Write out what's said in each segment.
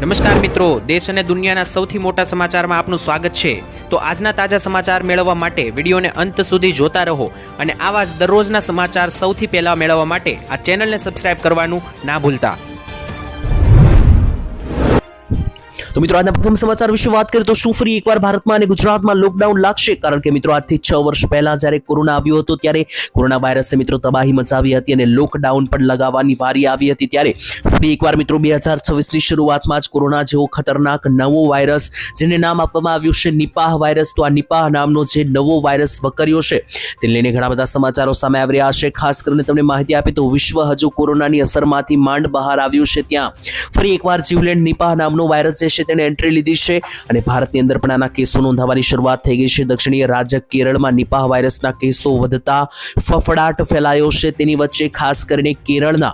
નમસ્કાર મિત્રો, દેશ અને દુનિયાના સૌથી મોટા સમાચારમાં આપનું સ્વાગત છે। તો આજના તાજા સમાચાર મેળવવા માટે વિડીયોને અંત સુધી જોતા રહો અને આવા જ દરરોજના સમાચાર સૌથી પહેલા મેળવવા માટે આ ચેનલને સબસ્ક્રાઇબ કરવાનું ના ભૂલતા। तो मित्रों आज प्रथम समाचार विषय बात करें तो શું ફરી એકવાર ભારતમાં અને ગુજરાતમાં લોકડાઉન લાગશે? કારણ કે મિત્રો આજથી 6 વર્ષ પહેલા જ્યારે કોરોના આવ્યો હતો ત્યારે કોરોના વાયરસે મિત્રો તબાહી મચાવી હતી અને લોકડાઉન પણ લગાવવાની વારી આવી હતી। ત્યારે ફરી એકવાર મિત્રો 2026 ની શરૂઆતમાં જ કોરોના જેવો ખતરનાક નવો વાયરસ જેને નામ આપવામાં આવ્યું છે નિપાહ વાયરસ, તો આ નિપાહ નામનો જે નવો વાયરસ વકર્યો છે તેને લઈને ઘણા બધા સમાચારો સામે આવી રહ્યા છે। ખાસ કરીને તમને માહિતી આપી તો વિશ્વ હજુ કોરોનાની અસરમાંથી માંડ બહાર આવ્યું છે ત્યાં ફરી એકવાર જીવલેણ નિપાહ નામનો વાયરસ જે તેણે એન્ટ્રી લીધી છે અને ભારતની અંદર પણ આના કેસો નોંધાવાની શરૂઆત થઈ ગઈ છે। દક્ષિણીય રાજ્ય કેરળમાં નિપાહ વાયરસના કેસો વધતા ફફડાટ ફેલાયો છે। તેની વચ્ચે ખાસ કરીને કેરળના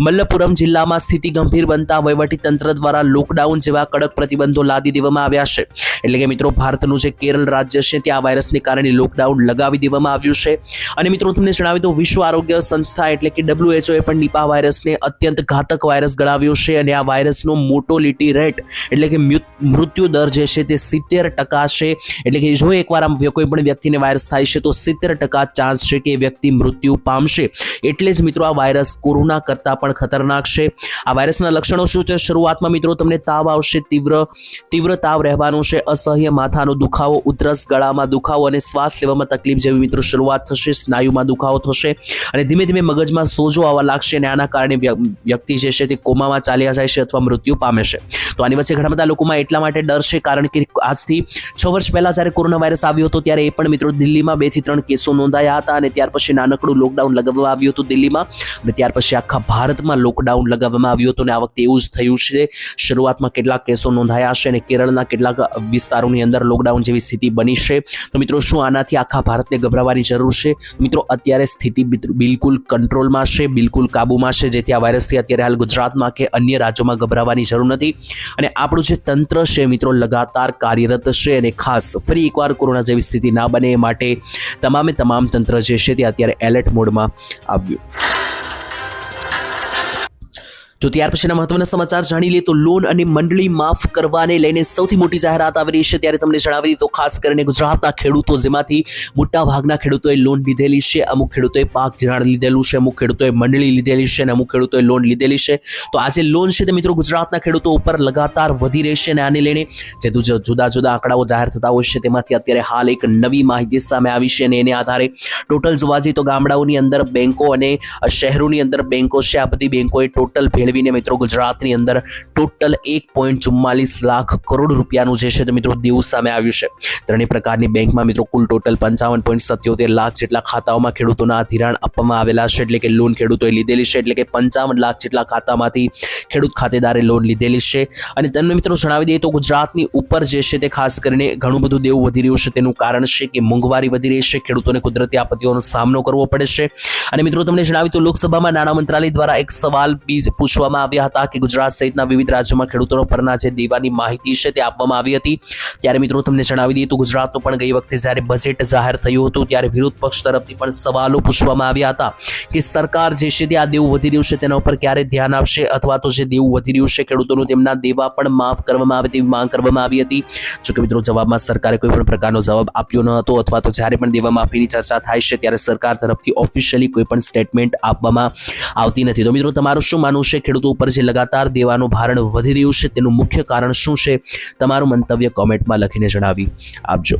મલ્લપુરમ જિલ્લામાં સ્થિતિ ગંભીર બનતા વહીવટી તંત્ર દ્વારા લોકડાઉન જેવા કડક પ્રતિબંધો લાદી દેવામાં આવ્યા છે। એટલે કે મિત્રો ભારતનું જે કેરળ રાજ્ય છે ત્યાં વાયરસને કારણે લોકડાઉન લગાવી દેવામાં આવ્યું છે। અને મિત્રો તમને જણાવી દો વિશ્વ આરોગ્ય સંસ્થા એટલે કે WHO એ પણ નિપાહ વાયરસને અત્યંત ઘાતક વાયરસ ગણાવ્યો છે અને આ વાયરસનો મોર્ટાલિટી રેટ એટલે કે મૃત્યુ દર જે છે તે 70% છે। એટલે કે જો એકવાર આમ કોઈ પણ વ્યક્તિને વાયરસ થાય છે તો 70% ચાન્સ છે કે વ્યક્તિ મૃત્યુ પામશે। એટલે જ મિત્રો આ વાયરસ કોરોના કરતાં પણ ખતરનાક છે। આ વાયરસના લક્ષણો શું છે? શરૂઆતમાં મિત્રો તમને તાવ આવશે, તીવ્ર તાવ રહેવાનો છે, અસહ્ય માથાનો દુખાવો, ઉધરસ, ગળામાં દુખાવો અને શ્વાસ લેવામાં તકલીફ જેવી મિત્રો શરૂઆત થશે। સ્નાયુમાં દુખાવો થશે અને ધીમે ધીમે મગજમાં સોજો આવવા લાગશે અને આના કારણે વ્યક્તિ જે છે તે કોમામાં ચાલ્યા જાય છે અથવા મૃત્યુ પામે છે। તો આની વચ્ચે ઘણા બધા લોકોમાં એટલા માટે ડર છે કારણ કે આજથી 6 વર્ષ પહેલા જ્યારે કોરોના વાયરસ આવ્યો હતો ત્યારે એ પણ મિત્રો દિલ્હીમાં 2 થી 3 કેસો નોંધાયા હતા અને ત્યાર પછી નાનકડું લોકડાઉન લગાવવામાં આવ્યું હતું દિલ્હીમાં અને ત્યાર પછી આખા ભારતમાં લોકડાઉન લગાવવામાં આવ્યું હતું અને આ વખતે એવું જ થયું છે। શરૂઆતમાં કેટલાક કેસો નોંધાયા છે અને કેરળના કેટલાક વિસ્તારોની અંદર લોકડાઉન જેવી સ્થિતિ બની છે। તો મિત્રો શું આનાથી આખા ભારતને ગભરાવાની જરૂર છે? મિત્રો અત્યારે સ્થિતિ બિલકુલ કંટ્રોલમાં છે, બિલકુલ કાબુમાં છે, જેથી આ વાયરસથી અત્યારે હાલ ગુજરાતમાં કે અન્ય રાજ્યોમાં ગભરાવાની જરૂર નથી અને આપણું જે તંત્ર છે મિત્રો લગાતાર કાર્યરત છે અને ખાસ ફરી એકવાર કોરોના જેવી સ્થિતિ ના બને એ માટે તમામ તંત્ર જે છે તે અત્યારે એલર્ટ મોડમાં આવ્યું। તો ત્યાર પછીના મહત્વના સમાચાર જાણી લઈએ તો લોન અને મંડળી માફ કરવાને લઈને સૌથી મોટી જાહેરાત આવી રહી છે। ત્યારે તમને જણાવી તો ખાસ કરીને ગુજરાતના ખેડૂતો જેમાંથી મોટા ભાગના ખેડૂતોએ લોન લીધેલી છે, અમુક ખેડૂતોએ પાક ધિરાણ લીધેલું છે, અમુક ખેડૂતોએ મંડળી લીધેલી છે અને અમુક ખેડૂતોએ લોન લીધેલી છે। તો આ જે લોન છે તે મિત્રો ગુજરાતના ખેડૂતો ઉપર લગાતાર વધી રહી છે અને આને લઈને જે જુદા આંકડાઓ જાહેર થતા હોય છે તેમાંથી અત્યારે હાલ એક નવી માહિતી સામે આવી છે અને એને આધારે ટોટલ જોવા જઈએ તો ગામડાઓની અંદર બેંકો અને શહેરોની અંદર બેંકો છે, આ બધી બેંકોએ ટોટલ મિત્રો ગુજરાતની અંદર ટોટલ 1.44 લાખ કરોડ રૂપિયાનું જે છે તે મિત્રો દેવું સામે આવ્યું છે। ત્રણેય પ્રકારની બેંકમાં મિત્રો કુલ ટોટલ 55.77 લાખ જેટલા ખાતાઓમાં ખેડૂતોના ધિરાણ આપવામાં આવેલા છે, એટલે કે લોન ખેડૂતોએ લીધેલી છે। એટલે કે 55 લાખ જેટલા ખાતામાંથી ખેડૂત ખાતેદારે લોન લીધેલી છે। અને તમને મિત્રો જણાવી દઈએ તો ગુજરાતની ઉપર જે છે તે ખાસ કરીને ઘણું બધું દેવું વધી રહ્યું છે। તેનું કારણ છે કે મોંઘવારી વધી રહી છે, ખેડૂતોને કુદરતી આપત્તિઓનો સામનો કરવો પડે છે। અને મિત્રો તમને જણાવી તો લોકસભામાં નાણાં મંત્રાલય દ્વારા એક સવાલ પૂછવામાં આવ્યા હતા કે ગુજરાત સહિતના વિવિધ રાજ્યોમાં ખેડૂતો પરના જે દેવાની માહિતી છે તે આપવામાં આવી હતી। ત્યારે મિત્રો તમને જણાવી દઈએ તો ગુજરાતનું પણ ગઈ વખતે જ્યારે બજેટ જાહેર થયું હતું ત્યારે વિરોધ પક્ષ તરફથી પણ સવાલો પૂછવામાં આવ્યા હતા કે સરકાર જે છે તે આ દેવું વધી રહ્યું છે તેના ઉપર ક્યારે ધ્યાન આપશે અથવા તો જે દેવું વધી રહ્યું છે ખેડૂતોનું તેમના દેવા પણ માફ કરવામાં આવે તેવી માંગ કરવામાં આવી હતી। જો કે મિત્રો જવાબમાં સરકારે કોઈ પણ પ્રકારનો જવાબ આપ્યો ન હતો અથવા તો જ્યારે પણ દેવા માફીની ચર્ચા થાય છે ત્યારે સરકાર તરફથી ઓફિશિયલી કોઈ પણ સ્ટેટમેન્ટ આપવામાં આવતી નથી। તો મિત્રો તમારું શું માનવું છે? ખેડૂતો ઉપર જે લગાતાર દેવાનું ભારણ વધી રહ્યું છે તેનું મુખ્ય કારણ શું છે? તમારું મંતવ્ય કોમેન્ટમાં લખીને જણાવી આપજો।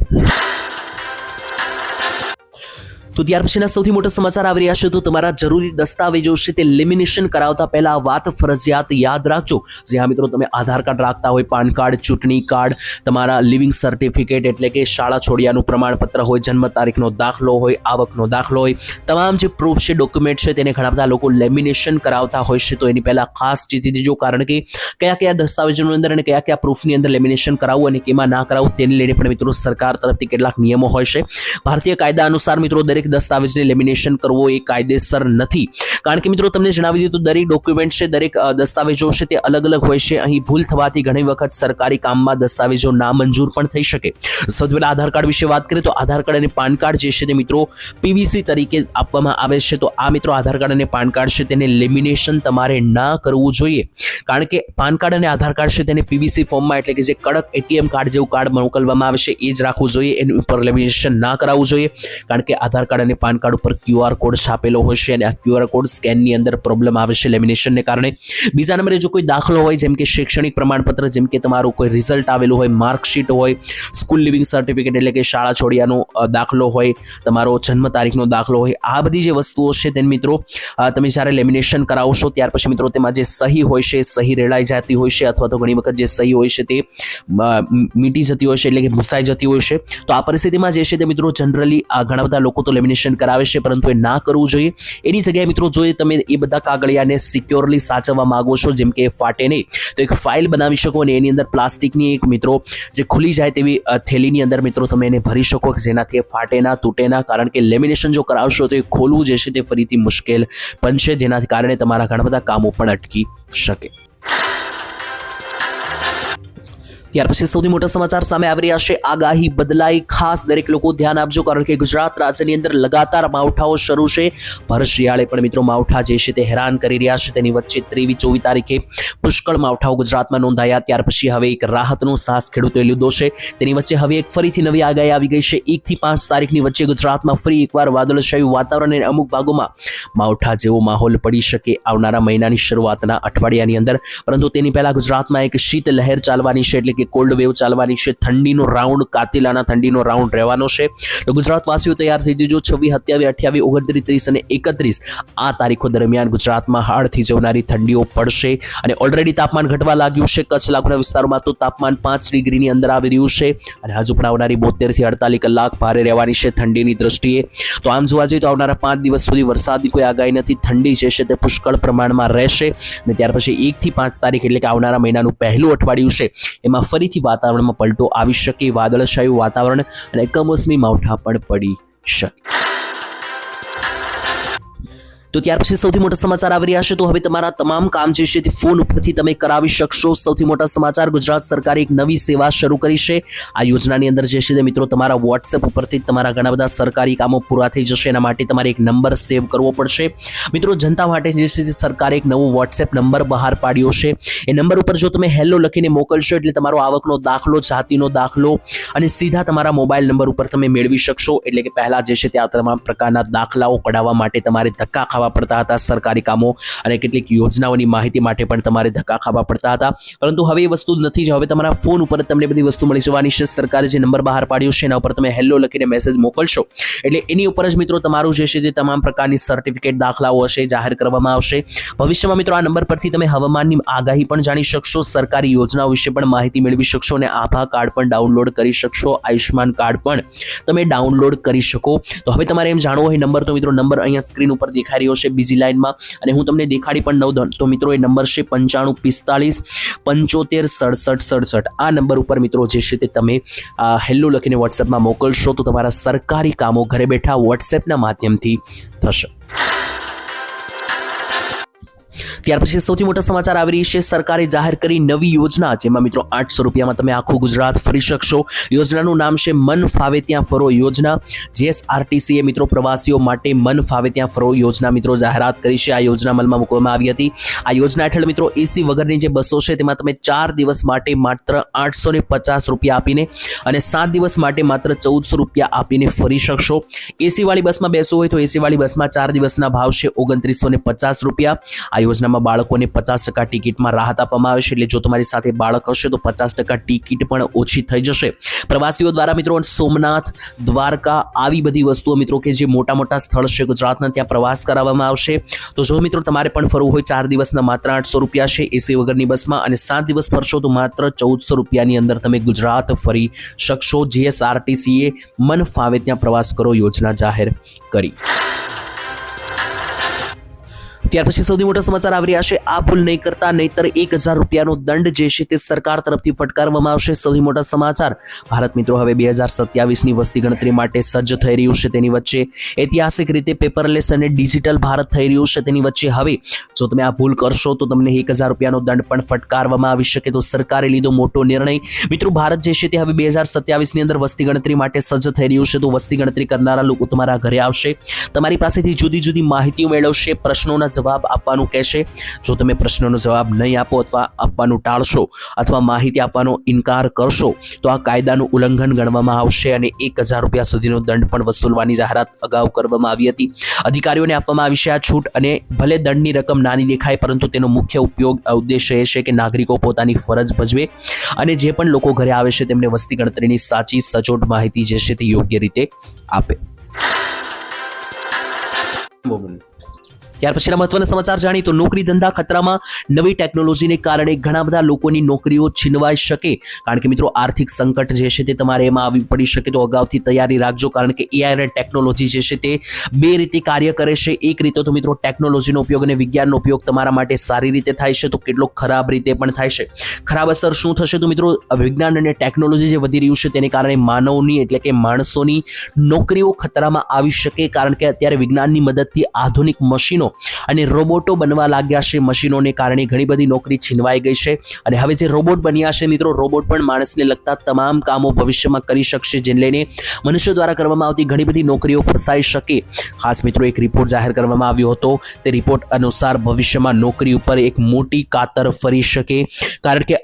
તો ત્યાર પછીના સૌથી મોટા સમાચાર આવી રહ્યા છે તો તમારા જરૂરી દસ્તાવેજો છે તે લેમિનેશન કરાવતા પહેલા આ વાત ફરજિયાત યાદ રાખજો। જ્યાં મિત્રો તમે આધાર કાર્ડ રાખતા હોય, પાન કાર્ડ, ચૂંટણી કાર્ડ, તમારા લિવિંગ સર્ટિફિકેટ એટલે કે શાળા છોડ્યાનું પ્રમાણપત્ર હોય, જન્મ તારીખનો દાખલો હોય, આવકનો દાખલો હોય, તમામ જે પ્રૂફ છે, ડોક્યુમેન્ટ છે તેને ઘણા બધા લોકો લેમિનેશન કરાવતા હોય છે। તો એની પહેલા ખાસ ચીજી દીજો કારણ કે કયા દસ્તાવેજોની અંદર અને કયા પ્રૂફની અંદર લેમિનેશન કરાવવું અને કેમાં ના કરાવવું તેને લઈને પણ મિત્રો સરકાર તરફથી કેટલાક નિયમો હોય છે। ભારતીય કાયદા અનુસાર મિત્રો દરેક દસ્તાવેજને લેમિનેશન કરવો એ કાયદેસર નથી, કારણ કે મિત્રો તમને જણાવી દીધું દરેક ડોક્યુમેન્ટ છે, દરેક દસ્તાવેજો છે તે અલગ અલગ હોય છે. અહીં ભૂલ થવાથી ઘણી વખત સરકારી કામમાં દસ્તાવેજો નામંજૂર પણ થઈ શકે. સૌથી પહેલા આધાર કાર્ડ વિશે વાત કરીએ તો આધાર કાર્ડ અને પાન કાર્ડ જે છે તે મિત્રો પીવીસી તરીકે આપવામાં આવે છે. તો આ મિત્રો આધાર કાર્ડ અને પાન કાર્ડ છે તેને લેમિનેશન તમારે ના કરવું જોઈએ, કારણ કે પાન કાર્ડ અને આધાર કાર્ડ છે તેને પીવીસી ફોર્મમાં એટલે કે જે કડક એટીએમ કાર્ડ જેવું કાર્ડ મોકલવામાં આવે છે એ જ રાખવું જોઈએ, એની ઉપર લેમિનેશન ના કરાવવું જોઈએ, કારણ કે આધાર કાર્ડ અને પાન કાર્ડ ઉપર QR કોડ છાપેલો હોય છે અને આ QR કોડ સ્કેનની અંદર પ્રોબ્લેમ આવે છે લેમિનેશનને કારણે. બીજા નંબરે જો કોઈ દાખલો હોય, જેમ કે શૈક્ષણિક પ્રમાણપત્ર, જેમ કે તમારું કોઈ રિઝલ્ટ આવેલું હોય, માર્કશીટ હોય, સ્કૂલ લિવિંગ સર્ટિફિકેટ એટલે કે શાળા છોડ્યાનો દાખલો હોય, તમારો જન્મ તારીખનો દાખલો હોય, આ બધી જે વસ્તુઓ છે તેને મિત્રો તમે જ્યારે લેમિનેશન કરાવશો ત્યાર પછી મિત્રો તેમાં જે સહી હોય છે સહી રેડાઈ જતી હોય છે, અથવા તો ઘણી વખત જે સહી હોય છે તે મીટી જતી હોય છે એટલે કે ભૂસાઈ જતી હોય છે. તો આ પરિસ્થિતિમાં જે છે તે મિત્રો જનરલી ઘણા બધા લોકો તો લેમિનેશન કરાવે છે, પરંતુ એ ના કરવું જોઈએ. એની જગ્યાએ મિત્રો જો તમે એ બધા કાગળિયાને સિક્યોરલી સાચવવા માંગો છો, જેમ કે ફાટે નહીં, તો એક ફાઇલ બનાવી શકો અને એની અંદર પ્લાસ્ટિકની એક મિત્રો જે ખુલી જાય તેવી થેલીની અંદર મિત્રો તમે એને ભરી શકો, જેનાથી ફાટે ના, તૂટે ના, કારણ કે લેમિનેશન જો કરાવશો તો એ ખોલવું જે છે તે ફરીથી મુશ્કેલ બનશે, જેના કારણે તમારા ઘણા બધા કામો પણ અટકી શકે. ત્યાર પછી સૌથી મોટા સમાચાર સામે આવી રહ્યા છે. આગાહી બદલાઈ, ખાસ દરેક લોકો ધ્યાન આપજો, કારણ કે ગુજરાત રાજ્યની અંદર લગાતાર માવઠાઓ શરૂ છે. ભર શિયાળે પણ મિત્રો માવઠા જે છે તે હેરાન કરી રહ્યા છે. તેની વચ્ચે 23-24 તારીખે પુષ્કળ માવઠાઓ ગુજરાતમાં નોંધાયા. ત્યાર પછી હવે એક રાહતનો શ્વાસ ખેડૂતોએ લીધો છે. તેની વચ્ચે હવે એક ફરીથી નવી આગાહી આવી ગઈ છે. 1 થી 5 તારીખની વચ્ચે ગુજરાતમાં ફરી એકવાર વાદળછાયું વાતાવરણ અને અમુક ભાગોમાં માવઠા જેવો માહોલ પડી શકે આવનારા મહિનાની શરૂઆતના અઠવાડિયાની અંદર. પરંતુ તેની પહેલા ગુજરાતમાં એક શીત લહેર ચાલવાની છે, એટલે કે કોલ્ડ વેવ ચાલવાની છે. ઠંડીનો રાઉન્ડ, કાતિલાના ઠંડીનો રાઉન્ડ રહેવાનો છે. તો ગુજરાતવાસીઓ તૈયાર થઈ જજો. 26, 27, 28, 29, 30 અને 31 આ તારીખો દરમિયાન ગુજરાતમાં હાડથી જવનારી ઠંડીઓ પડશે અને ઓલરેડી તાપમાન ઘટવા લાગ્યું છે. કચ્છ લાગુના વિસ્તારોમાં તો તાપમાન 5 ડિગ્રીની અંદર આવી રહ્યું છે અને હજુ પણ આવનારી 72 થી 48 કલાક ભારે રહેવાની છે ઠંડીની દ્રષ્ટિએ. તો આમ જોવા જઈએ તો આવનારા 5 દિવસ સુધી વરસાદની કોઈ આગાહી નથી. ઠંડી જે છે તે પુષ્કળ પ્રમાણમાં રહેશે અને ત્યાર પછી 1 થી 5 તારીખ એટલે કે આવનારા મહિનાનું પહેલું અઠવાડિયું છે એમાં ફરીથી વાતાવરણમાં પલટો આવી શકે, વાદળછાયું વાતાવરણ અને કમોસમી માવઠા પણ પડી શકે. તો ત્યાર પછી સૌથી મોટા સમાચાર આવી રહ્યા છે. તો હવે તમારા તમામ કામ જે છે તે ફોન ઉપરથી તમે કરાવી શકશો. સૌથી મોટા સમાચાર, ગુજરાત સરકારે એક નવી સેવા શરૂ કરી છે. આ યોજનાની અંદર જે છે તે મિત્રો તમારા વોટ્સએપ ઉપરથી તમારા ઘણા બધા સરકારી કામો પૂરા થઈ જશે. એના માટે તમારે એક નંબર સેવ કરવો પડશે. મિત્રો જનતા માટે જે છે તે સરકારે એક નવો વોટ્સએપ નંબર બહાર પાડ્યો છે. એ નંબર ઉપર જો તમે હેલો લખીને મોકલશો એટલે તમારો આવકનો દાખલો, જાતિનો દાખલો અને સીધા તમારા મોબાઈલ નંબર ઉપર તમે મેળવી શકશો. એટલે કે પહેલા જે છે તે આ તમામ પ્રકારના દાખલાઓ કઢાવવા માટે તમારે ધક્કા ખાવા પડતા હતા સરકારી કામો અને કેટલીક યોજનાઓની માહિતી માટે પણ તમારે ધક્કા ખાવા પડતા હતા, પરંતુ હવે એ વસ્તુ નથી. હવે તમારા ફોન ઉપર તમને બધી વસ્તુ મળી જવાની છે. સરકારે જે નંબર બહાર પાડ્યો છે એના ઉપર તમે હેલો લખીને મેસેજ મોકલશો એટલે એની ઉપર જ મિત્રો તમારું જે છે તે તમામ પ્રકારની સર્ટિફિકેટ, દાખલાઓ હશે જાહેર કરવામાં આવશે. ભવિષ્યમાં મિત્રો આ નંબર પરથી તમે હવામાનની આગાહી પણ જાણી શકશો, સરકારી યોજનાઓ વિશે પણ માહિતી મેળવી શકશો અને આભા કાર્ડ પણ ડાઉનલોડ કરી શકશો. આયુષ્માન કાર્ડ પણ તમે ડાઉનલોડ કરી શકો. તો હવે તમારે એમ જાણવો હોય નંબર, તો મિત્રો નંબર અહીંયા સ્ક્રીન ઉપર દેખાઈ રહ્યો છે બીજી લાઈનમાં અને હું તમને દેખાડી પણ દઉં. તો મિત્રો એ નંબર છે 9545 75 67 67. આ નંબર ઉપર મિત્રો જે છે તે તમે હેલો લખીને વોટ્સએપમાં મોકલશો તો તમારા સરકારી કામો ઘરે બેઠા વોટ્સએપના માધ્યમથી થશે. ત્યાર પછી સૌથી મોટા સમાચાર આવી રહી છે. સરકારે જાહેર કરી નવી યોજના, જેમાં મિત્રો 800 રૂપિયામાં તમે આખું ગુજરાત ફરી શકશો. યોજનાનું નામ છે મન ફાવે ત્યાં ફરો યોજના. GSRTC એ મિત્રો પ્રવાસીઓ માટે મન ફાવે ત્યાં ફરો યોજના મિત્રો જાહેરાત કરી છે. આ યોજના અમલમાં મૂકવામાં આવી હતી. આ યોજના હેઠળ મિત્રો એસી વગરની જે બસો છે તેમાં તમે 4 દિવસ માટે માત્ર 850 રૂપિયા આપીને અને 7 દિવસ માટે માત્ર 1400 રૂપિયા આપીને ફરી શકશો. એસી વાળી બસમાં બેસવું હોય તો એસી વાળી બસમાં 4 દિવસના ભાવ છે 2950 રૂપિયા. આ યોજનામાં બાળકોને 50% ટિકિટમાં રાહત આપવામાં આવે છે. એટલે જો તમારી સાથે બાળક હશે તો 50% ટિકિટ પણ ઓછી થઈ જશે. પ્રવાસીઓ દ્વારા મિત્રો સોમનાથ, દ્વારકા આવી બધી વસ્તુઓ મિત્રો કે જે મોટા મોટા સ્થળ છે ગુજરાતના ત્યાં પ્રવાસ કરાવવામાં આવશે. તો જો મિત્રો તમારે પણ ફરવું હોય 4 દિવસના માત્ર 800 રૂપિયા છે એસી વગરની બસમાં અને 7 દિવસ ફરશો તો માત્ર 1400 રૂપિયાની અંદર તમે ગુજરાત ફરી શકશો. GSRTC એ મન ફાવે ત્યાં પ્રવાસ કરો યોજના જાહેર કરી. ત્યાર પછી સૌથી મોટા સમાચાર આવી રહ્યા છે, આ ભૂલ નહીં કરતા નહીતર 1000 રૂપિયાનો દંડ જે છે તે સરકાર તરફથી ફટકારવામાં આવશે. સૌથી મોટા સમાચાર, ભારત મિત્રો હવે 2027ની વસ્તી ગણતરી માટે સજ્જ થઈ રહ્યું છે. તેની વચ્ચે ઐતિહાસિક રીતે પેપરલેસ અને ડિજિટલ ભારત થઈ રહ્યું છે. તેની વચ્ચે હવે જો તમે આ ભૂલ કરશો તો તમને 1000 રૂપિયાનો દંડ પણ ફટકારવામાં આવી શકે. તો સરકારે લીધો મોટો નિર્ણય. મિત્રો ભારત જે છે તે હવે 2027ની અંદર વસ્તી ગણતરી માટે સજ્જ થઈ રહ્યું છે. તો વસ્તી ગણતરી કરનારા લોકો તમારા ઘરે આવશે, તમારી પાસેથી જુદી જુદી માહિતીઓ મેળવશે, પ્રશ્નોના જવાબ આપવાનું કહેશે. જો તમે પ્રશ્નોનો જવાબ નહીં આપો અથવા આપવાનું ટાળશો અથવા માહિતી આપવાનો ઇનકાર કરશો તો આ કાયદાનું ઉલ્લંઘન ગણવામાં આવશે અને 1000 રૂપિયા સુધીનો દંડ પણ વસૂલવાની જાહેરાત અગાઉ કરવામાં આવી હતી. અધિકારીઓને આપવામાં આવી છે આ છૂટ અને ભલે દંડની રકમ નાની દેખાય પરંતુ તેનો મુખ્ય ઉદ્દેશ્ય એ છે કે નાગરિકો પોતાની ફરજ ભજવે અને જે પણ લોકો ઘરે આવે છે તેમને વસ્તી ગણતરીની સાચી સચોટ માહિતી જે છે તે યોગ્ય રીતે આપે. ત્યાર પછીના મહત્વના સમાચાર જાણીએ તો નોકરી ધંધા ખતરામાં. નવી ટેકનોલોજીને કારણે ઘણા બધા લોકોની નોકરીઓ છીનવાઈ શકે, કારણ કે મિત્રો આર્થિક સંકટ જે છે તે તમારે એમાં આવી પડી શકે. તો અગાઉથી તૈયારી રાખજો, કારણ કે એઆઈ અને ટેકનોલોજી જે છે તે બે રીતે કાર્ય કરે છે. એક રીતે તો મિત્રો ટેકનોલોજીનો ઉપયોગ અને વિજ્ઞાનનો ઉપયોગ તમારા માટે સારી રીતે થાય છે, તો કેટલો ખરાબ રીતે પણ થાય છે. ખરાબ અસર શું થશે તો મિત્રો વિજ્ઞાન અને ટેકનોલોજી જે વધી રહ્યું છે તેને કારણે માનવની એટલે કે માણસોની નોકરીઓ ખતરામાં આવી શકે, કારણ કે અત્યારે વિજ્ઞાનની મદદથી આધુનિક મશીનો અને રોબોટો બનવા લાગ્યા છે. મશીનોને કારણે ઘણી બધી નોકરી છીનવાઈ ગઈ છે અને હવે જે રોબોટ બન્યા છે મિત્રો, રોબોટ પણ માણસને લગતા તમામ કામો ભવિષ્યમાં કરી શકશે, જેને લઈને મનુષ્યો દ્વારા કરવામાં આવતી ઘણી બધી નોકરીઓ ફસાઈ શકે. ખાસ મિત્રો એક રિપોર્ટ જાહેર કરવામાં આવ્યો હતો. તે રિપોર્ટ અનુસાર ભવિષ્યમાં નોકરી ઉપર એક મોટી કાતર ફરી શકે, કારણ કે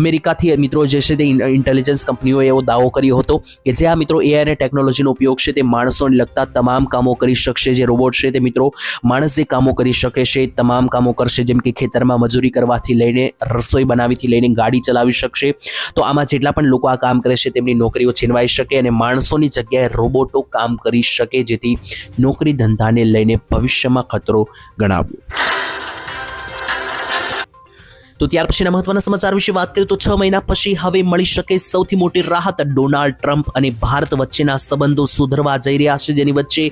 અમેરિકાથી મિત્રો જે છે તે ઇન્ટેલિજન્સ કંપનીઓએ એવો દાવો કર્યો હતો કે જે આ મિત્રો એઆઈ અને ટેકનોલોજીનો ઉપયોગ છે તે માણસોને લગતા તમામ કામો કરી શકશે. જે રોબોટ છે તે મિત્રો માણસ જે કામો કરી શકે છે તમામ કામો કરશે, જેમ કે ખેતરમાં મજૂરી કરવાથી લઈને રસોઈ બનાવીથી લઈને ગાડી ચલાવી શકશે. તો આમાં જેટલા પણ લોકો આ કામ કરે છે તેમની નોકરીઓ છીનવાઈ શકે અને માણસોની જગ્યાએ રોબોટો કામ કરી શકે, જેથી નોકરી ધંધાને લઈને ભવિષ્યમાં ખતરો ગણાવ્યો. તો ત્યાર પછીના મહત્વના સમાચાર વિશે વાત કરીએ તો 6 મહિના પછી હવે મળી શકે સૌથી મોટી રાહત. ડોનાલ્ડ ટ્રમ્પ અને ભારત વચ્ચેના સંબંધો સુધરવા જઈ રહ્યા છે, જેની વચ્ચે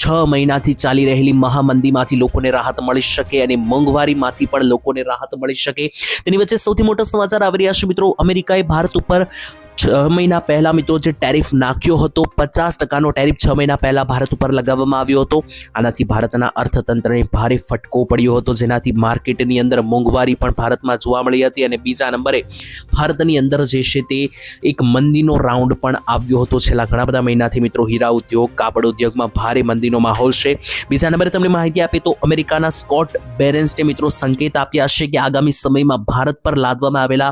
6 મહિનાથી ચાલી રહેલી મહામંદીમાંથી લોકોને રાહત મળી શકે અને મોંઘવારીમાંથી પણ લોકોને રાહત મળી શકે. તેની વચ્ચે સૌથી મોટા સમાચાર આવી રહ્યા છે મિત્રો. અમેરિકાએ ભારત ઉપર 6 મહિના પહેલા મિત્રો જે ટેરિફ નાખ્યો હતો, 50% ટેરિફ 6 મહિના પહેલા ભારત ઉપર લગાવવામાં આવ્યો હતો. આનાથી ભારતના અર્થતંત્રને ભારે ફટકો પડ્યો હતો, જેનાથી માર્કેટની અંદર મોંઘવારી પણ ભારતમાં જોવા મળી હતી અને બીજા નંબરે ભારતની અંદર જે છે તે એક મંદીનો રાઉન્ડ પણ આવ્યો હતો. છેલ્લા ઘણા બધા મહિનાથી મિત્રો હીરા ઉદ્યોગ, કાપડ ઉદ્યોગમાં ભારે મંદીનો માહોલ છે. બીજા નંબરે તમને માહિતી આપે તો અમેરિકાના સ્કોટ બેરેન્સે મિત્રો સંકેત આપ્યા છે કે આગામી સમયમાં ભારત પર લાદવામાં આવેલા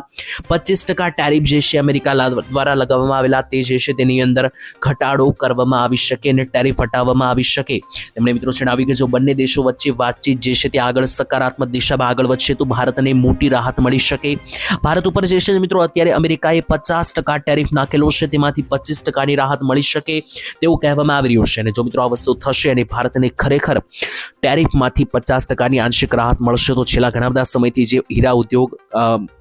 25% ટેરિફ જે છે અમેરિકા દ્વારા લગાવવામાં આવેલા તે જે છે તેની અંદર ઘટાડો કરવામાં આવી શકે અને ટેરિફ હટાવવામાં આવી શકે. તેમણે મિત્રો જણાવ્યું કે જો બંને દેશો વચ્ચે વાતચીત જે છે તે આગળ સકારાત્મક દિશામાં આગળ વધશે તો ભારતને મોટી રાહત મળી શકે. ભારત ઉપર જે છે મિત્રો અત્યારે અમેરિકાએ 50% ટેરિફ નાખેલો છે, તેમાંથી 25%ની રાહત મળી શકે તેવું કહેવામાં આવી રહ્યું છે. અને જો મિત્રો આ વસ્તુ થશે અને ભારતને ખરેખર ટેરિફમાંથી 50%ની આંશિક રાહત મળશે તો છેલ્લા ઘણા બધા સમયથી જે હીરા ઉદ્યોગ,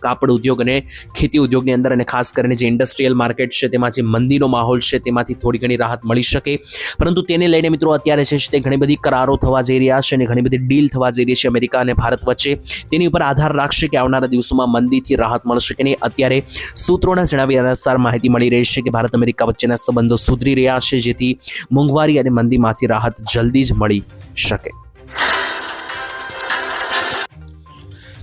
કાપડ ઉદ્યોગ અને ખેતી ઉદ્યોગની અંદર અને ખાસ કરીને જે ઇન્ડસ્ટ્રીયલ માર્કેટ છે તેમાં જે મંદીનો માહોલ છે તેમાંથી થોડી ઘણી રાહત મળી શકે. પરંતુ તેને લઈને મિત્રો અત્યારે છે તે ઘણી બધી કરારો થવા જઈ રહ્યા છે અને ઘણી બધી ડીલ થવા જઈ રહી છે અમેરિકા અને ભારત વચ્ચે. તેની ઉપર આધાર રાખશે કે આવનારા દિવસોમાં મંદીથી રાહત મળશે કે નહીં. અત્યારે સૂત્રોના જણાવ્યા અનુસાર માહિતી મળી રહી છે કે ભારત અમેરિકા વચ્ચેના સંબંધો સુધરી રહ્યા છે, જેથી મોંઘવારી અને મંદીમાંથી રાહત જલ્દી જ મળી શકે.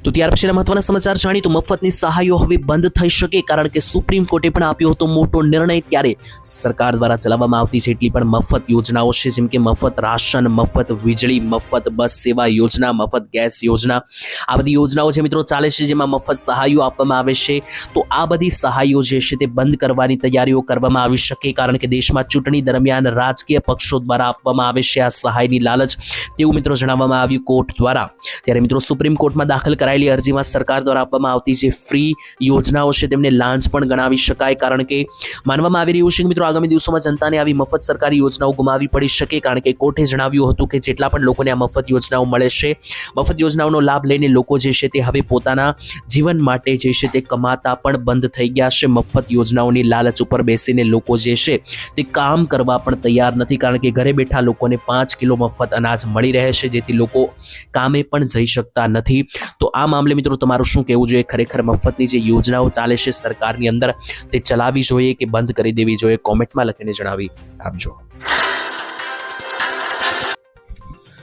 તો ત્યાર પછીના મહત્વના સમાચાર જાણી તો મફતની સહાયો હવે બંધ થઈ શકે, કારણ કે સુપ્રીમ કોર્ટે પણ આપ્યો હતો મોટો નિર્ણય. ત્યારે સરકાર દ્વારા ચલાવવામાં આવતી જેટલી પણ મફત યોજનાઓ છે, જેમ કે મફત રાશન, મફત વીજળી, મફત બસ સેવા યોજના, મફત ગેસ યોજના, આ બધી યોજનાઓ જે મિત્રો ચાલે છે જેમાં મફત સહાયો આપવામાં આવે છે, તો આ બધી સહાયો જે છે તે બંધ કરવાની તૈયારીઓ કરવામાં આવી શકે, કારણ કે દેશમાં ચૂંટણી દરમિયાન રાજકીય પક્ષો દ્વારા આપવામાં આવે છે આ સહાયની લાલચ, તેવું મિત્રો જણાવવામાં આવ્યું કોર્ટ દ્વારા. ત્યારે મિત્રો સુપ્રીમ કોર્ટમાં દાખલ કરાયેલી અરજીમાં સરકાર દ્વારા આપવામાં આવતી જે ફ્રી યોજનાઓ છે તેમને લાંચ પણ ગણાવી શકાય, કારણ કે માનવામાં આવી રહ્યું છે કે મિત્રો આગામી દિવસોમાં જનતાને આવી મફત સરકારી યોજનાઓ ગુમાવી પડી શકે, કારણ કે કોર્ટે જણાવ્યું હતું કે જેટલા પણ લોકોને આ મફત યોજનાઓ મળે છે, મફત યોજનાઓનો લાભ લઈને લોકો જે છે તે હવે પોતાના જીવન માટે જે છે તે કમાતા પણ બંધ થઈ ગયા છે. મફત યોજનાઓની લાલચ ઉપર બેસીને લોકો જે છે તે કામ કરવા પણ તૈયાર નથી, કારણ કે ઘરે બેઠા લોકોને 5 કિલો મફત અનાજ મળી રહે છે, જેથી લોકો કામે પણ જઈ શકતા નથી. તો આ મામલે મિત્રો તમારું શું કહેવું જોઈએ? ખરેખર મફતની જે યોજનાઓ ચાલે છે સરકારની અંદર તે ચલાવવી જોઈએ કે બંધ કરી દેવી જોઈએ? કોમેન્ટમાં લખીને જણાવી આપજો.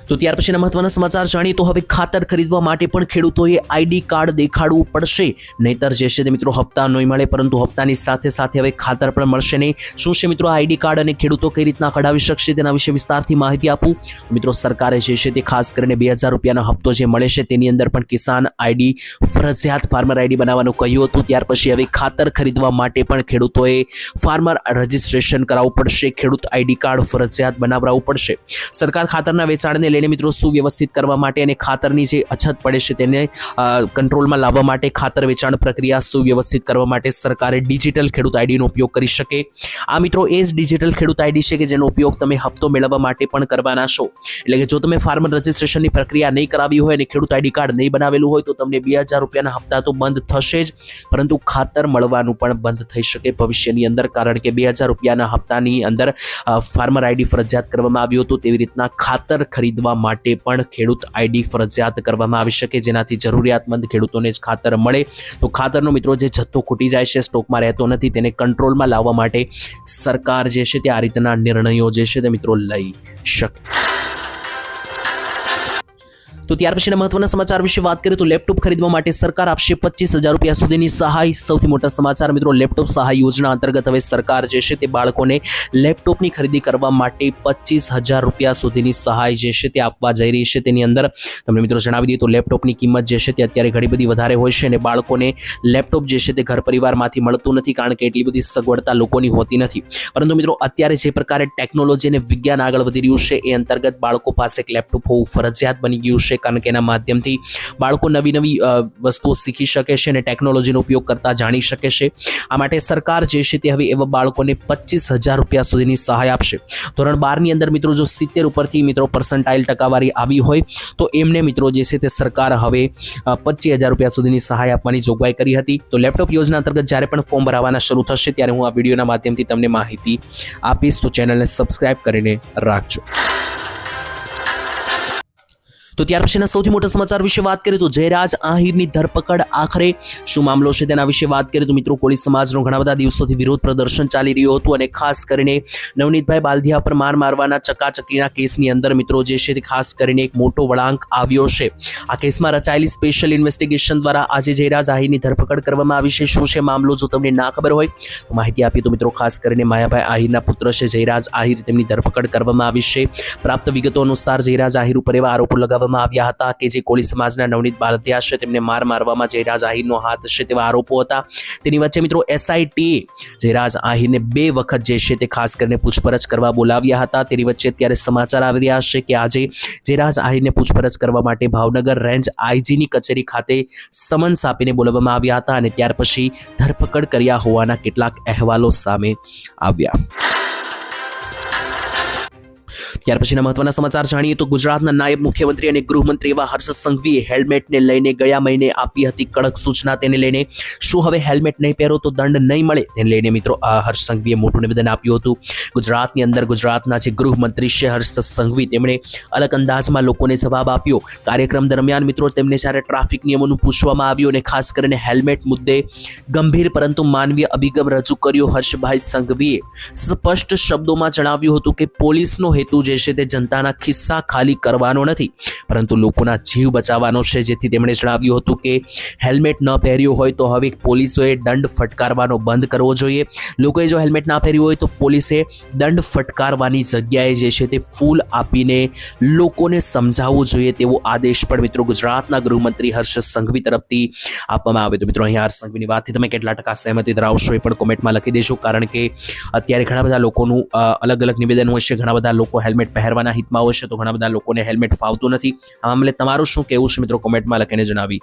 તો ત્યાર પછીના મહત્વના સમાચાર જાણીએ તો હવે ખાતર ખરીદવા માટે પણ ખેડૂતોએ આઈડી કાર્ડ દેખાડવું પડશે, નહીતર જે છે તે મિત્રો હપ્તા નહીં મળે, પરંતુ હપ્તાની સાથે સાથે હવે ખાતર પણ મળશે નહીં. શું છે મિત્રો આઈડી કાર્ડ અને ખેડૂતો કઈ રીતના કઢાવી શકશે તેના વિશે વિસ્તારથી માહિતી આપું. મિત્રો સરકારે જે છે તે ખાસ કરીને 2000 રૂપિયાનો હપ્તો જે મળે છે તેની અંદર પણ કિસાન આઈડી ફરજિયાત ફાર્મર આઈડી બનાવવાનું કહ્યું હતું. ત્યાર પછી હવે ખાતર ખરીદવા માટે પણ ખેડૂતોએ ફાર્મર રજિસ્ટ્રેશન કરાવવું પડશે, ખેડૂત આઈડી કાર્ડ ફરજિયાત બનાવડાવવું પડશે. સરકાર ખાતરના વેચાણને લઈને મિત્રો સુવ્યવસ્થિત કરવા માટે અને ખાતરની જે અછત પડે છે તેને કંટ્રોલમાં લાવવા માટે ખાતર વેચાણ પ્રક્રિયા સુવ્યવસ્થિત કરવા માટે સરકારે ડિજિટલ ખેડૂત આઈડીનો ઉપયોગ કરી શકે. આ મિત્રો એ જ ડિજિટલ ખેડૂત આઈડી છે કે જેનો ઉપયોગ તમે હપ્તો મેળવવા માટે પણ કરવાના છો. એટલે કે જો તમે ફાર્મર રજિસ્ટ્રેશનની પ્રક્રિયા નહીં કરાવી હોય અને ખેડૂત આઈડી કાર્ડ નહીં બનાવેલું હોય તો તમને 2000 રૂપિયાના હપ્તા તો બંધ થશે જ, પરંતુ ખાતર મળવાનું પણ બંધ થઈ શકે ભવિષ્યની અંદર, કારણ કે 2000 રૂપિયાના હપ્તાની અંદર ફાર્મર આઈડી ફરજિયાત કરવામાં આવ્યું હતું. તેવી રીતના ખાતર ખરીદવા માટે પણ ખેડૂત આઈડી ફરજિયાત કરવામાં આવી શકે, જેનાથી જરૂરિયાતમંદ ખેડૂતોને જ ખાતર મળે. તો ખાતરનો મિત્રો જે જથ્થો ખૂટી જાય છે, સ્ટોકમાં રહેતો નથી, તેને કંટ્રોલમાં લાવવા માટે સરકાર જે છે તે આ રીતના નિર્ણયો જે છે તે મિત્રો લઈ શકે. તો ત્યાર પછીના મહત્વના સમાચાર વિશે વાત કરીએ તો લેપટોપ ખરીદવા માટે સરકાર આપશે 25,000 રૂપિયા સુધીની સહાય. સૌથી મોટા સમાચાર મિત્રો, લેપટોપ સહાય યોજના અંતર્ગત હવે સરકાર જે છે તે બાળકોને લેપટોપની ખરીદી કરવા માટે 25,000 રૂપિયા સુધીની સહાય જે છે તે આપવા જઈ રહી છે. તેની અંદર તમને મિત્રો જણાવી દઈએ તો લેપટોપની કિંમત જે છે તે અત્યારે ઘણી બધી વધારે હોય છે અને બાળકોને લેપટોપ જે છે તે ઘર પરિવારમાંથી મળતું નથી, કારણ કે એટલી બધી સગવડતા લોકોની હોતી નથી. પરંતુ મિત્રો અત્યારે જે પ્રકારે ટેકનોલોજી અને વિજ્ઞાન આગળ વધી રહ્યું છે એ અંતર્ગત બાળકો પાસે એક લેપટોપ હોવું ફરજિયાત બની ગયું છે, કારણ કે એના માધ્યમથી બાળકો નવી નવી વસ્તુઓ શીખી શકે છે અને ટેકનોલોજીનો ઉપયોગ કરતા જાણી શકે છે. આ માટે સરકાર જે છે તે હવે એવા બાળકોને 25,000 રૂપિયા સુધીની સહાય આપશે. ધોરણ 12 ની અંદર મિત્રો જો 70 ઉપરથી મિત્રો પર્સન્ટાઇલ ટકાવારી આવી હોય તો એમને મિત્રો જે છે તે સરકાર હવે 25,000 રૂપિયા સુધીની સહાય આપવાની જોગવાઈ કરી હતી. તો લેપટોપ યોજના અંતર્ગત જ્યારે પણ ફોર્મ ભરાવાના શરૂ થશે ત્યારે હું આ વિડીયોના માધ્યમથી તમને માહિતી આપીશ, તો ચેનલને સબસ્ક્રાઇબ કરીને રાખજો. તો ત્યાર પછીના સૌથી મોટા સમાચાર વિશે વાત કરીએ તો જયરાજ આહિરની ધરપકડ આખરે શું મામલો છે તેના વિશે વાત કરીએ તો મિત્રો કોળી સમાજનો ઘણા બધા દિવસોથી વિરોધ પ્રદર્શન ચાલી રહ્યું હતું અને ખાસ કરીને નવનીતભાઈ બાલધિયા પર માર મારવાના ચકાચકીના કેસની અંદર મિત્રો જે છે તે ખાસ કરીને એક મોટો વળાંક આવ્યો છે. આ કેસમાં રચાયેલી સ્પેશિયલ ઇન્વેસ્ટિગેશન દ્વારા આજે જયરાજ આહિરની ધરપકડ કરવામાં આવી છે. શું છે મામલો? જો તમને ના ખબર હોય તો માહિતી આપી તો મિત્રો ખાસ કરીને માયાભાઈ આહિરના પુત્ર છે જયરાજ આહિર, તેમની ધરપકડ કરવામાં આવી છે. પ્રાપ્ત વિગતો અનુસાર જયરાજ આહિર ઉપર એવા આરોપો લગાવવામાં આવ્યા હતા કે જે કોળી સમાજના નવનીત બાલધિયા છે તેમને માર મારવામાં જયરાજ આહિરનો હાથ છે તેવા આરોપો હતા. તેની વચ્ચે મિત્રો એસઆઈટીએ જયરાજ આહિરને 2 વખત જે છે તે ખાસ કરીને પૂછપરછ કરવા બોલાવ્યા હતા. તેની વચ્ચે અત્યારે સમાચાર આવી રહ્યા છે કે આજે જયરાજ આહિરને પૂછપરછ કરવા માટે ભાવનગર રેન્જ આઈજીની કચેરી ખાતે સમન્સ આપીને બોલાવવામાં આવ્યા હતા અને ત્યાર પછી ધરપકડ કર્યા હોવાના કેટલાક અહેવાલો સામે આવ્યા. ત્યાર પછીના મહત્વના સમાચાર જાણીએ તો ગુજરાતના નાયબ મુખ્યમંત્રી અને ગૃહમંત્રી એવા હર્ષ સંઘવીએ હેલ્મેટને લઈને ગયા મહિને આપી હતી કડક સૂચના. તેને લઈને શું હવે હેલ્મેટ નહીં પહેરો તો દંડ નહીં મળે તેને લઈને મિત્રો હર્ષ સંઘવીએ મોટું નિવેદન આપ્યું હતું. ગુજરાતની અંદર ગુજરાતના જે ગૃહમંત્રી છે હર્ષ સંઘવી, તેમણે અલગ અંદાજમાં લોકોને જવાબ આપ્યો. કાર્યક્રમ દરમિયાન મિત્રો તેમને જ્યારે ટ્રાફિક નિયમોનું પૂછવામાં આવ્યું અને ખાસ કરીને હેલ્મેટ મુદ્દે ગંભીર પરંતુ માનવીય અભિગમ રજૂ કર્યો. હર્ષભાઈ સંઘવીએ સ્પષ્ટ શબ્દોમાં જણાવ્યું હતું કે પોલીસનો હેતુ જે છે તે જનતાના ખિસ્સા ખાલી કરવાનો નથી, પરંતુ લોકોના જીવ બચાવવાનો છે. જેથી તેમણે જણાવ્યું હતું કે હેલ્મેટ ન પહેર્યું હોય તો હવે પોલીસોએ દંડ ફટકારવાનો બંધ કરવો જોઈએ. લોકોએ જો હેલ્મેટ ના પહેર્યું હોય તો પોલીસે દંડ ફટકારવાની જગ્યાએ જે છે તે ફૂલ આપીને લોકોને સમજાવવું જોઈએ તેવો આદેશ પણ મિત્રો ગુજરાતના ગૃહમંત્રી હર્ષ સંઘવી તરફથી આપવામાં આવ્યો. તો મિત્રો અહીંયા હર્ષ સંઘવીની વાતથી તમે કેટલા ટકા સહેમતી ધરાવશો એ પણ કોમેન્ટમાં લખી દેજો, કારણ કે અત્યારે ઘણા બધા લોકોનું અલગ અલગ નિવેદન હોય છે. ઘણા બધા લોકો હેલ્મેટ હેલ્મેટ પહેરવાના હિતમાં હોય છે, તો ઘણા બધા લોકોને હેલ્મેટ ફાવતું નથી. આ મામલે તમારું શું કહેવું છે મિત્રો, કોમેન્ટમાં લખીને જણાવી